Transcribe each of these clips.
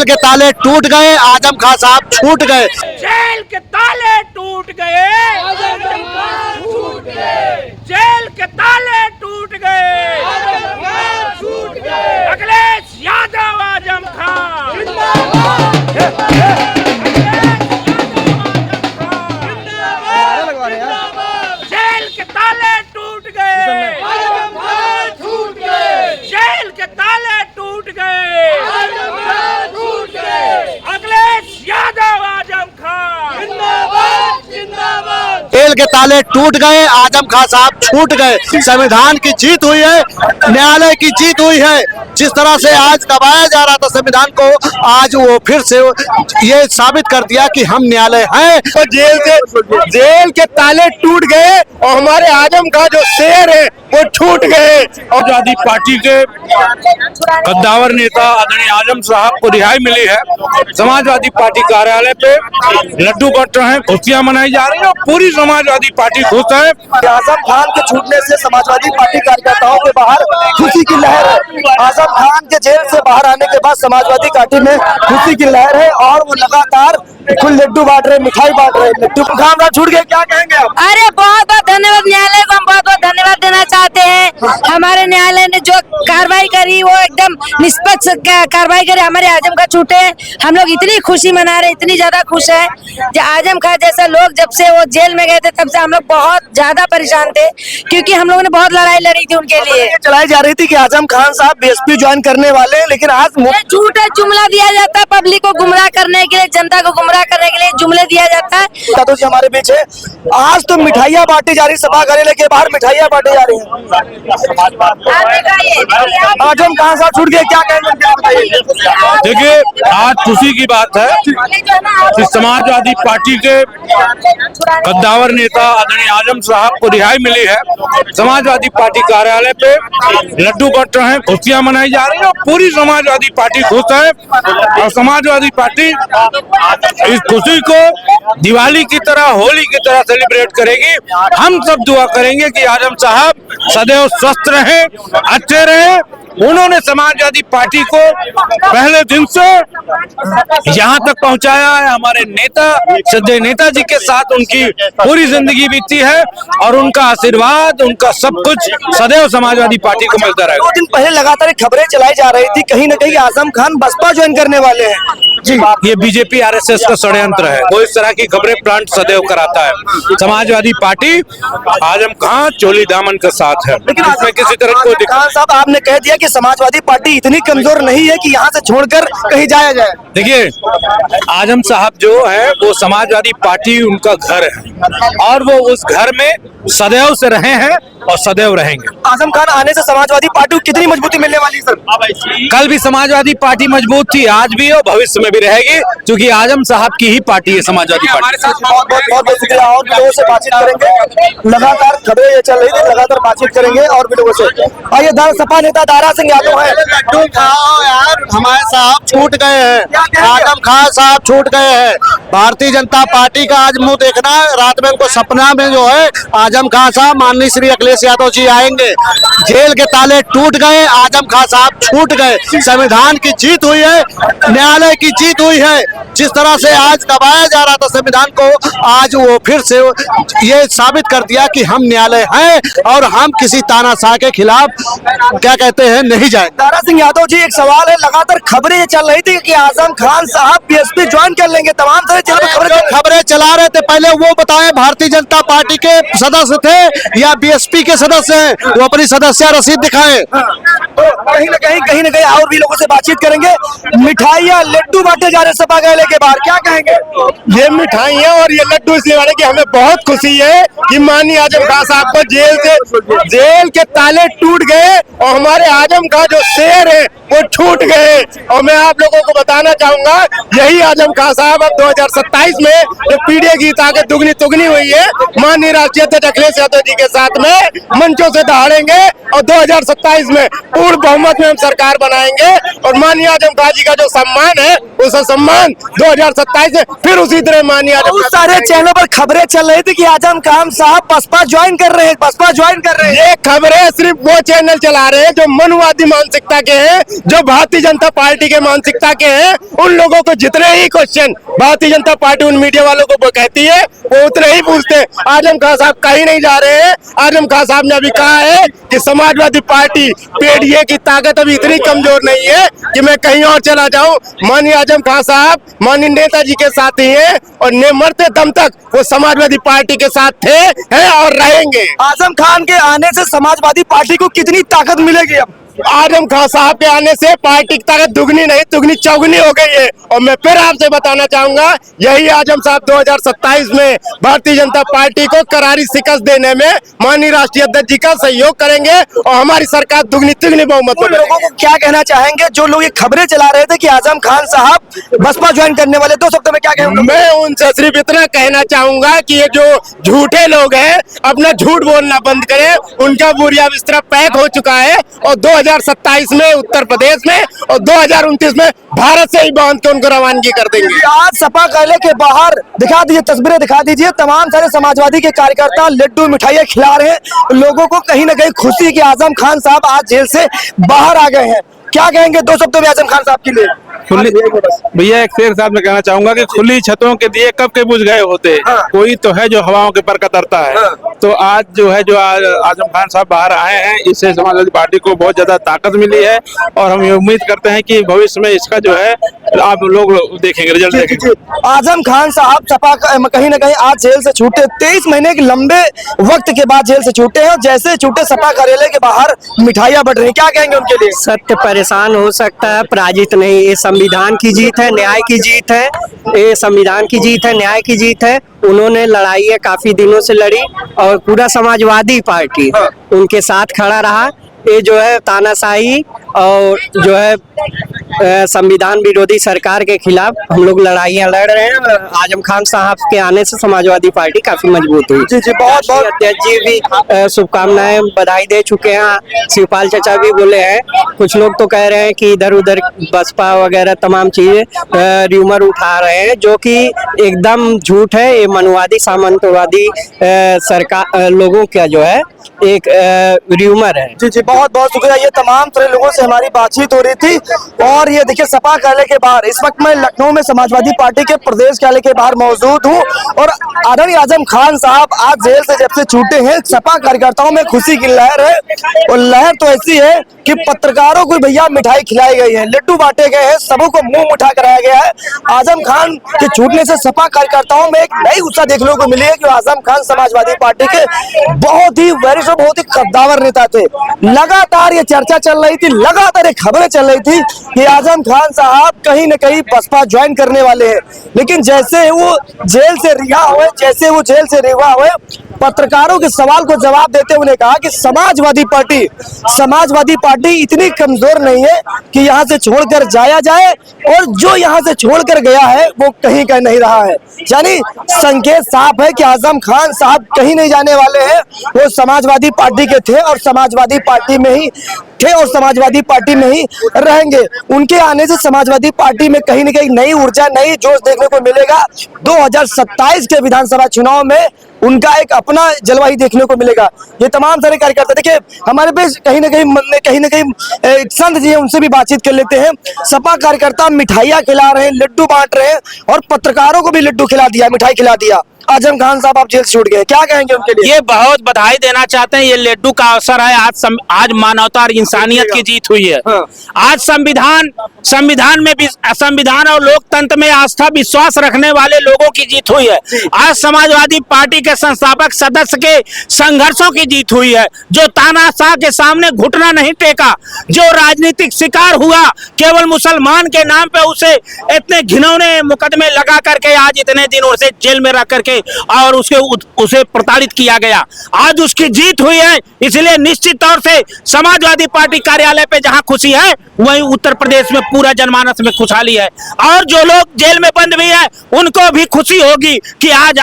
Jail के ताले टूट गए, आजम खान साहब छूट गए। जेल के ताले टूट गए, आजम खान छूट गए। जेल के ताले टूट गए, आजम खान छूट गए। अखिलेश यादव आजम खान जिंदाबाद। जेल के ताले टूट गए, आजम खान छूट गए। जेल के ताले टूट गए, आजम खान छूट गए। अखिलेश यादव आजम खान जिंदाबाद जिंदाबाद। जेल के ताले टूट गए, आजम खान साहब छूट गए। संविधान की जीत हुई है, न्यायालय की जीत हुई है। जिस तरह से आज दबाया जा रहा था संविधान को, आज वो फिर से ये साबित कर दिया कि हम न्यायालय हैं। तो जेल के ताले टूट गए और हमारे आजम का जो शेर है वो छूट गए। और आजादी पार्टी के कद्दावर नेता आदरणीय आजम साहब को रिहाई मिली है। समाजवादी पार्टी कार्यालय पे लड्डू बंट रहे हैं, खुशियां मनाई जा रही है और पूरी समाजवादी पार्टी खुश है। आजम खान के छूटने से समाजवादी पार्टी कार्यकर्ताओं के बाहर खुशी की लहर है। आजम खान के जेल से बाहर आने के बाद समाजवादी पार्टी में खुशी की लहर है और वो लगातार कुल लड्डू बांट रहे, मिठाई बांट रहे। लड्डू खाना छूट गए, क्या कहेंगे आप? अरे बहुत बहुत धन्यवाद, न्यायालय को हम बहुत बहुत धन्यवाद देना चाहते हैं। हमारे न्यायालय ने जो कार्रवाई करी वो एकदम निष्पक्ष कार्रवाई करी, हमारे आजम खान छूटे। हम लोग इतनी खुशी मना रहे, इतनी ज्यादा खुश है। आजम खान जैसा लोग जब से वो जेल में गए थे तब से हम लोग बहुत ज्यादा परेशान थे, क्योंकि हम लोगों ने बहुत लड़ाई लड़ी थी उनके लिए। चलाई जा रही थी कि आजम खान साहब बीएसपी ज्वाइन करने वाले हैं, लेकिन आज झूठा जुमला दिया जाता है पब्लिक को गुमराह करने के लिए, जनता को गुमराह करने के लिए जुमले दिया जाता है। तो जी हमारे बीच है, आज तो मिठाइयाँ बांटी जा रही, सभा कार्यालय के बाहर मिठाइयाँ बांटी जा रही है। आजम खान साहब छूट गए, क्या कहेंगे? देखिए, आज खुशी की बात है कि समाजवादी पार्टी के कद्दावर नेता आदरणीय आजम साहब को रिहाई मिली है। समाजवादी पार्टी कार्यालय पे लड्डू बंट रहे हैं, खुशियां मनाई जा रही है और पूरी समाजवादी पार्टी खुश है। और समाजवादी पार्टी इस खुशी को दिवाली की तरह, होली की तरह सेलिब्रेट करेगी। हम सब दुआ करेंगे कि आजम साहब सदैव स्वस्थ रहें, अच्छे रहें। उन्होंने समाजवादी पार्टी को पहले दिन से यहाँ तक पहुंचाया है। हमारे नेता श्रद्धेय नेताजी के साथ उनकी पूरी जिंदगी बीती है और उनका आशीर्वाद, उनका सब कुछ सदैव समाजवादी पार्टी को मिलता रहेगा। 2 दिन पहले लगातार खबरें चलाई जा रही थी, कहीं न कहीं आजम खान बसपा ज्वाइन करने वाले हैं। जी, ये बीजेपी आरएसएस का षड्यंत्र है। वो इस तरह की खबरें प्लांट सदैव कराता है। समाजवादी पार्टी आजम खान चोली दामन के साथ है, लेकिन इसमें किसी तरह कोई खान साहब आपने कह दिया कि समाजवादी पार्टी इतनी कमजोर नहीं है कि यहाँ से छोड़कर कहीं जाया जाए। देखिए, आजम साहब जो है वो समाजवादी पार्टी उनका घर है और वो उस घर में सदैव से रहे हैं और सदैव रहेंगे। आजम खान आने से समाजवादी पार्टी को कितनी मजबूती मिलने वाली है सर? कल भी समाजवादी पार्टी मजबूत थी, आज भी और भविष्य में भी रहेगी, क्योंकि आजम साहब की ही पार्टी है समाजवादी पार्टी। बहुत बहुत शुक्रिया। और भी लोगों से बातचीत करेंगे, लगातार खबरें ये चल रही थी, लगातार बातचीत करेंगे और भी लोगों से। आइए, सपा नेता दारा सिंह यादव है। लड्डू खाओ यार, हमारे साहब छूट गए हैं, आजम खान साहब छूट गए हैं। भारतीय जनता पार्टी का आज मुंह देखना, रात में उनको सपना में जो है आजम खान साहब, माननीय श्री अखिलेश यादव जी आएंगे। जेल के ताले टूट गए, आजम खान साहब छूट गए। संविधान की जीत हुई है, न्यायालय की जीत हुई है। जिस तरह से आज दबाया जा रहा था संविधान को, आज वो फिर से ये साबित कर दिया कि हम न्यायालय हैं और हम किसी तानाशाह के खिलाफ क्या कहते हैं नहीं जाए। दारा सिंह यादव जी, एक सवाल है, लगातार खबरें ये चल रही थी कि आजम खान साहब बीएसपी ज्वाइन कर लेंगे। तमाम तरह खबरें चला रहे थे, पहले वो बताएं भारतीय जनता पार्टी के सदस्य थे या बीएसपी के सदस्य हैं, वो अपनी सदस्य रसीद दिखाएं। तो कहीं न कहीं और भी लोगों से बातचीत करेंगे। मिठाइयाँ, लड्डू बांटे जा रहे सपा कार्यालय के बाहर, क्या कहेंगे? ये मिठाइयाँ और ये लड्डू इसलिए बांटे कि हमें बहुत खुशी है कि माननीय आजम खान साहब को जेल के ताले टूट गए और हमारे आजम का जो शेर है वो छूट गए। और मैं आप लोगों को बताना चाहूंगा यही आजम खान साहब अब 2027 में जो पीढ़ी की ताकत दुगनी तुगनी हुई है, माननीय राष्ट्रीय अध्यक्ष अखिलेश यादव जी के साथ में मंचों से दहाड़ेंगे और 2027 में पूर्ण बहुमत में हम सरकार बनाएंगे और माननीय आजम खान जी का जो सम्मान है उस सम्मान 2027 में फिर उसी तरह माननीय आजम बहुत सारे चैनलों पर खबरें चल रही थी कि आजम खान साहब बसपा ज्वाइन कर रहे हैं, बसपा ज्वाइन कर रहे हैं। ये खबरें सिर्फ वो चैनल चला रहे हैं जो मनुवादी मानसिकता के हैं, जो भारतीय जनता पार्टी के मानसिकता के हैं। उन लोगों को जितने ही क्वेश्चन भारतीय जनता पार्टी उन मीडिया वालों को वो कहती है वो उतने ही पूछते हैं। आजम खान साहब कहीं नहीं जा रहे हैं। आजम खान साहब ने अभी कहा है कि समाजवादी पार्टी पीडीए की ताकत अभी इतनी कमजोर नहीं है कि मैं कहीं और चला जाऊं। माननीय आजम खान साहब माननीय नेताजी के साथ ही हैं और मरते दम तक वो समाजवादी पार्टी के साथ थे, हैं और रहेंगे। आजम खान के आने से समाजवादी पार्टी को कितनी ताकत मिलेगी? अब आजम खान साहब के आने से पार्टी की ताकत दुगनी नहीं दुगनी चौगुनी हो गई है। और मैं फिर आपसे बताना चाहूंगा, यही आजम साहब 2027 में भारतीय जनता पार्टी को करारी शिकस्त देने में माननीय राष्ट्रीय अध्यक्ष जी का सहयोग करेंगे और हमारी सरकार दुगनी तिगनी बहुमत में। लोगों को क्या कहना चाहेंगे जो लोग ये खबरें चला रहे थे कि आजम खान साहब बसपा ज्वाइन करने वाले? 2 शब्दों में क्या कहेंगे? मैं उनसे सिर्फ इतना कहना चाहूंगा कि ये जो झूठे लोग हैं अपना झूठ बोलना बंद करें। उनका बोरिया बिस्तरा पैक हो चुका है और 2027 में उत्तर प्रदेश में और 2029 में भारत से ही बांध के उनको रवानगी कर देंगे। आज सपा कार्यालय के बाहर दिखा दीजिए, तस्वीरें दिखा दीजिए। तमाम सारे समाजवादी के कार्यकर्ता लड्डू मिठाइयां खिला रहे हैं लोगों को, कहीं ना कहीं खुशी कि आजम खान साहब आज जेल से बाहर आ गए हैं। क्या कहेंगे 2 शब्दों में आजम खान साहब के लिए? खुली भैया एक शेर साहब मैं कहना चाहूंगा कि खुली छतों के दिए कब के बुझ गए होते। कोई तो है जो हवाओं के पर कतरता है। तो आज जो है जो आजम खान साहब बाहर आए हैं, इससे समाजवादी पार्टी को बहुत ज्यादा ताकत मिली है और हम ये उम्मीद करते हैं कि भविष्य में इसका जो है आप लोग देखेंगे, रिजल्ट देखेंगे। आजम खान साहब सपा कहीं ना कहीं आज जेल से छूटे, 23 महीने के लंबे वक्त के बाद जेल से छूटे हैं और जैसे छूटे सपा कार्यालय के बाहर मिठाइयां बढ़ रही हैं। क्या कहेंगे उनके लिए? सत्य परेशान हो सकता है, पराजित नहीं। ये संविधान की जीत है, न्याय की जीत है। ये संविधान की जीत है, न्याय की जीत है। उन्होंने लड़ाई है काफी दिनों से लड़ी और पूरा समाजवादी पार्टी उनके साथ खड़ा रहा। ये जो है तानाशाही और जो है संविधान विरोधी सरकार के खिलाफ हम लोग लड़ाइयाँ लड़ रहे हैं। आजम खान साहब के आने से समाजवादी पार्टी काफी मजबूत हुई। जी बहुत बहुत अध्यक्ष जी भी शुभकामनाएं बधाई दे चुके हैं। शिवपाल चाचा भी बोले हैं। कुछ लोग तो कह रहे हैं कि इधर उधर बसपा वगैरह तमाम चीजें र्यूमर उठा रहे हैं, जो कि एकदम झूठ है। ये मनुवादी सामंतवादी सरकार लोगों का जो है एक र्यूमर है। जी बहुत बहुत शुक्रिया। ये तमाम तरह लोगों से हमारी बातचीत हो रही थी और ये देखिए सपा कार्यालय के बाहर इस वक्त मैं लखनऊ में समाजवादी पार्टी के प्रदेश कार्यालय के बाहर मौजूद हूँ और आदरणीय आजम खान साहब आज जेल से जब से छूटे हैं, सपा कार्यकर्ताओं में खुशी की लहर है और लहर तो ऐसी है कि पत्रकारों को भैया मिठाई खिलाई गई है, लड्डू बांटे गए हैं, सबों को मुंह उठा कराया गया है। आजम खान के छूटने से सपा कार्यकर्ताओं में एक नई उत्साह देखने को मिली है कि आजम खान समाजवादी पार्टी के बहुत ही वरिष्ठ बहुत ही कद्दावर नेता थे। लगातार ये चर्चा चल रही थी, लगातार ये खबरें चल रही थी कि आजम खान साहब कहीं न कहीं बसपा ज्वाइन करने वाले हैं, लेकिन जैसे वो जेल से रिहा हुए पत्रकारों के सवाल को जवाब देते हुए कहा कि समाजवादी पार्टी इतनी कमजोर नहीं है कि यहाँ से छोड़कर जाया जाए और जो यहाँ से छोड़कर गया है वो कहीं का नहीं रहा है। यानी संकेत साफ है कि आजम खान साहब कहीं नहीं जाने वाले हैं। वो समाजवादी पार्टी के थे और समाजवादी पार्टी में ही रहेंगे। उनके आने से समाजवादी पार्टी में कहीं न कहीं नई ऊर्जा नई जोश देखने को मिलेगा। 2027 के विधानसभा चुनाव में उनका एक अपना जलवा ही देखने को मिलेगा। ये तमाम सारे कार्यकर्ता देखिए हमारे पे कहीं न कहीं संत जी हैं, उनसे भी बातचीत कर लेते हैं। सपा कार्यकर्ता मिठाइयाँ खिला रहे हैं, लड्डू बांट रहे हैं और पत्रकारों को भी लड्डू खिला दिया, मिठाई खिला दिया। आजम खान साहब आप जेल से छूट गए, क्या कहेंगे उनके लिए? ये बहुत बधाई देना चाहते हैं। ये लड्डू का अवसर है। आज मानवता और इंसानियत की जीत हुई है। आज संविधान और लोकतंत्र में आस्था विश्वास रखने वाले लोगों की जीत हुई है। आज समाजवादी पार्टी के संस्थापक सदस्य के संघर्षों की जीत हुई है। जो तानाशाह के सामने घुटना नहीं टेका, जो राजनीतिक शिकार हुआ, केवल मुसलमान के नाम पे उसे इतने घिनौने मुकदमे लगा करके आज इतने दिनों से जेल में रख करके करके और उसे प्रताड़ित किया गया। आज उसकी जीत हुई है, इसलिए निश्चित तौर से समाजवादी पार्टी कार्यालय पे जहां खुशी है वहीं उत्तर प्रदेश में पूरा जनमानस में खुशहाली है। और जो लोग जेल में बंद भी हैं उनको भी खुशी होगी कि आज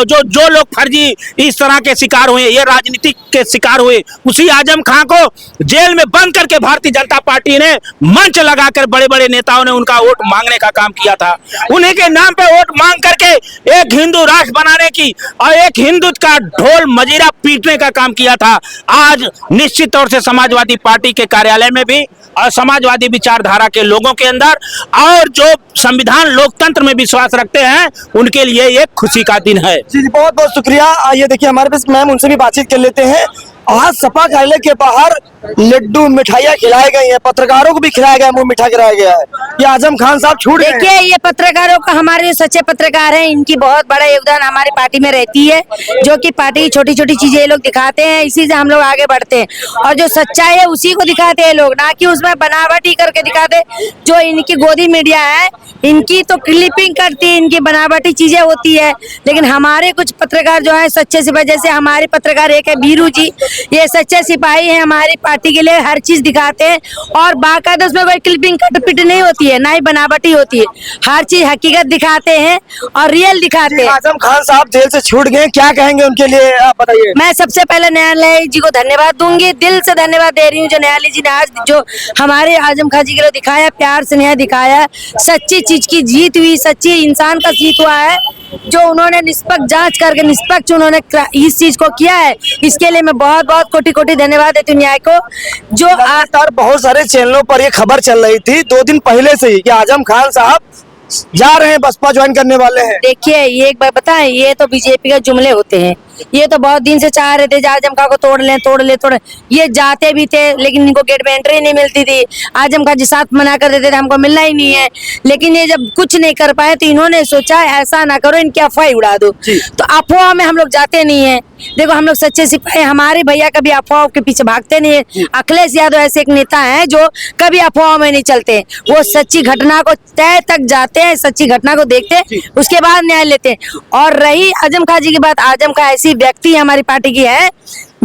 जो लोग फर्जी इस तरह के शिकार हुए, ये राजनीतिक के शिकार हुए, उसी आजम खां को जेल में बंद करके भारतीय जनता पार्टी ने मंच लगाकर बड़े बड़े नेताओं ने उनका वोट मांगने का काम किया था। उन्हीं के नाम पे वोट मांग करके एक हिंदू राष्ट्र बनाने की और एक हिंदुत्व का ढोल मजीरा पीटने का काम किया था। आज निश्चित तौर से समाजवादी पार्टी के कार्यालय में भी और समाजवादी विचारधारा के लोगों के अंदर और जो संविधान लोकतंत्र में विश्वास रखते हैं उनके लिए ये खुशी का दिन है। जी बहुत बहुत शुक्रिया। आइए देखिए हमारे पास मैम, उनसे भी बातचीत कर लेते हैं। आज सपा कार्यालय के बाहर लड्डू मिठाइयाँ खिलाई गई हैं, पत्रकारों को भी खिलाया गया, मुंह मीठा कराया गया है। ये आजम खान साहब छूट गए। देखिए ये पत्रकारों का, हमारे जो सच्चे पत्रकार हैं, इनकी बहुत बड़ा योगदान हमारी पार्टी में रहती है, जो कि पार्टी की छोटी छोटी चीजें ये लोग दिखाते हैं, इसी से हम लोग आगे बढ़ते हैं। और जो सच्चाई है उसी को दिखाते हैं लोग, ना कि उसमें बनावटी करके दिखाते। जो इनकी गोदी मीडिया है, इनकी तो क्लिपिंग करती है, इनकी बनावटी चीजें होती है। लेकिन हमारे कुछ पत्रकार जो है सच्चे सिपाही, जैसे हमारे पत्रकार एक है बीरू जी, ये सच्चे सिपाही हैं, हमारी पार्टी के लिए हर चीज दिखाते हैं और बाकायदा उसमें कोई क्लिपिंग कटपिट नहीं होती है, ना ही बनावटी होती है। हर चीज हकीकत दिखाते हैं और रियल दिखाते हैं। आजम खान साहब जेल से छूट गए, क्या कहेंगे उनके लिए, आप बताइए। मैं सबसे पहले न्यायालय जी को धन्यवाद दूंगी, दिल से धन्यवाद दे रही हूँ जो न्यायालय जी ने आज जो हमारे आजम खान जी के लिए दिखाया, प्यार से न्याय दिखाया, सच्ची चीज की जीत हुई, सच्ची इंसान का जीत हुआ है। जो उन्होंने निष्पक्ष जांच करके निष्पक्ष उन्होंने इस चीज को किया है, इसके लिए मैं बहुत बहुत कोटि कोटि धन्यवाद देती हूँ न्याय को। जो लगातार बहुत सारे चैनलों पर ये खबर चल रही थी 2 दिन पहले से ही कि आजम खान साहब जा रहे हैं, बसपा ज्वाइन करने वाले हैं। देखिए ये एक बात बताएं, ये तो बीजेपी के जुमले होते हैं। ये तो बहुत दिन से चाह रहे थे आजम खां को तोड़ लें। ये जाते भी थे लेकिन इनको गेट में एंट्री नहीं मिलती थी। आजम खां जी साथ मना कर देते थे, हमको मिलना ही नहीं है। लेकिन ये जब कुछ नहीं कर पाए तो इन्होंने सोचा ऐसा ना करो, इनकी अफवाह उड़ा दो। तो अफवाह में हम लोग जाते नहीं है। देखो हम लोग सच्चे सिपाही, हमारे भैया कभी अफवाहों के पीछे भागते नहीं है। अखिलेश यादव ऐसे एक नेता है जो कभी अफवाहों में नहीं चलते, वो सच्ची घटना को तय तक जाते हैं, सच्ची घटना को देखते हैं, उसके बाद न्याय लेते हैं। और रही आजम खां जी की बात, आजम खां ऐसी व्यक्ति हमारी पार्टी की है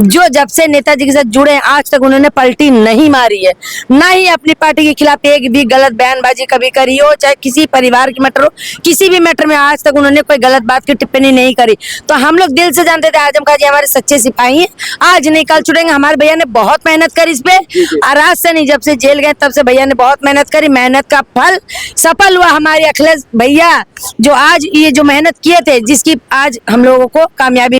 जो जब से नेताजी के साथ जुड़े आज तक उन्होंने पलटी नहीं मारी है, ना ही अपनी पार्टी के खिलाफ एक भी गलत बयानबाजी कभी करी हो, चाहे किसी परिवार की मैटर हो, किसी भी मैटर में आज तक उन्होंने कोई गलत बात की टिप्पणी नहीं करी। तो हम लोग दिल से जानते थे आजम खां जी हमारे सच्चे सिपाही हैं, आज नहीं कल छुड़ेंगे। हमारे भैया ने बहुत मेहनत करी इस पे, आज से नहीं, जब से जेल गए तब से भैया ने बहुत मेहनत करी, मेहनत का फल सफल हुआ। हमारे अखिलेश भैया जो आज ये जो मेहनत किए थे, जिसकी आज हम लोगों को कामयाबी